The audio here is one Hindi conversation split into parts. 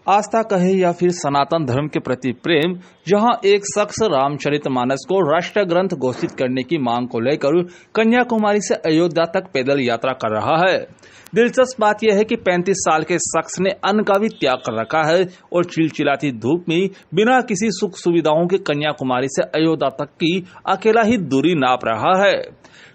आस्था कहे या फिर सनातन धर्म के प्रति प्रेम, जहां एक शख्स रामचरितमानस को राष्ट्रीय ग्रंथ घोषित करने की मांग को लेकर कन्याकुमारी से अयोध्या तक पैदल यात्रा कर रहा है। दिलचस्प बात यह है कि 35 साल के शख्स ने अन्न का भी त्याग कर रखा है और चिलचिलाती धूप में बिना किसी सुख सुविधाओं के कन्याकुमारी से अयोध्या तक की अकेला ही दूरी नाप रहा है।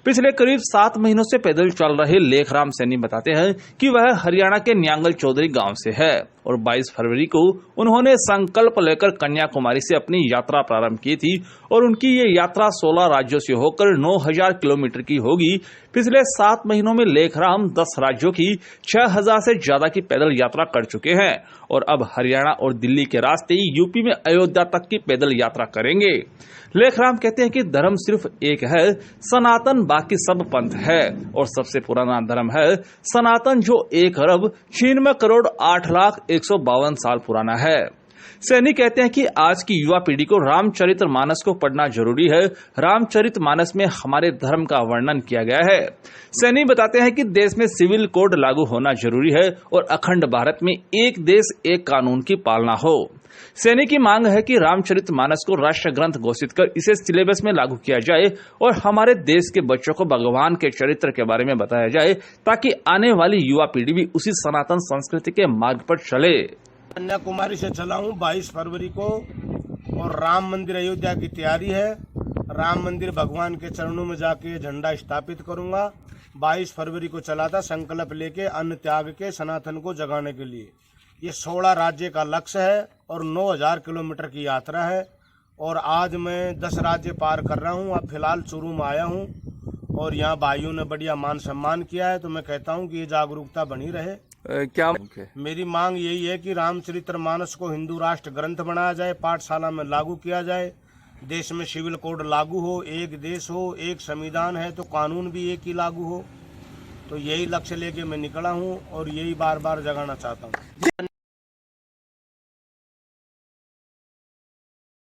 पिछले करीब 7 महीनों से पैदल चल रहे लेखराम सैनी बताते हैं कि वह हरियाणा के न्यांगल चौधरी गांव से है और 22 फरवरी को उन्होंने संकल्प लेकर कन्याकुमारी से अपनी यात्रा प्रारंभ की थी और उनकी ये यात्रा 16 राज्यों से होकर 9000 किलोमीटर की होगी। पिछले 7 महीनों में लेखराम 10 राज्यों की 6000 से ज्यादा की पैदल यात्रा कर चुके हैं और अब हरियाणा और दिल्ली के रास्ते यूपी में अयोध्या तक की पैदल यात्रा करेंगे। लेखराम कहते हैं कि धर्म सिर्फ एक है, सनातन बाकी सब पंथ है और सबसे पुराना धर्म है सनातन, जो 1,96 करोड़ 8,01,52 साल पुराना है। सैनी कहते हैं कि आज की युवा पीढ़ी को रामचरितमानस को पढ़ना जरूरी है। रामचरितमानस में हमारे धर्म का वर्णन किया गया है। सैनी बताते हैं कि देश में सिविल कोड लागू होना जरूरी है और अखंड भारत में एक देश एक कानून की पालना हो। सैनी की मांग है कि रामचरितमानस को राष्ट्रीय ग्रंथ घोषित कर इसे सिलेबस में लागू किया जाए और हमारे देश के बच्चों को भगवान के चरित्र के बारे में बताया जाए ताकि आने वाली युवा पीढ़ी भी उसी सनातन संस्कृति के मार्ग पर चले। कन्याकुमारी से चला हूँ 22 फरवरी को और राम मंदिर अयोध्या की तैयारी है। राम मंदिर भगवान के चरणों में जाके झंडा स्थापित करूंगा। 22 फरवरी को चला था संकल्प लेके अन्न त्याग के सनातन को जगाने के लिए। ये 16 राज्य का लक्ष्य है और 9000 किलोमीटर की यात्रा है और आज मैं 10 राज्य पार कर रहा हूँ। अब फिलहाल चूरू में आया हूँ और यहाँ भाइयों ने बढ़िया मान सम्मान किया है, तो मैं कहता हूँ कि ये जागरूकता बनी रहे। क्या मेरी मांग यही है कि रामचरितमानस को हिंदू राष्ट्र ग्रंथ बनाया जाए, पाठशाला में लागू किया जाए, देश में सिविल कोड लागू हो, एक देश हो, एक संविधान है तो कानून भी एक ही लागू हो। तो यही लक्ष्य लेके मैं निकला हूँ और यही बार बार जगाना चाहता हूँ।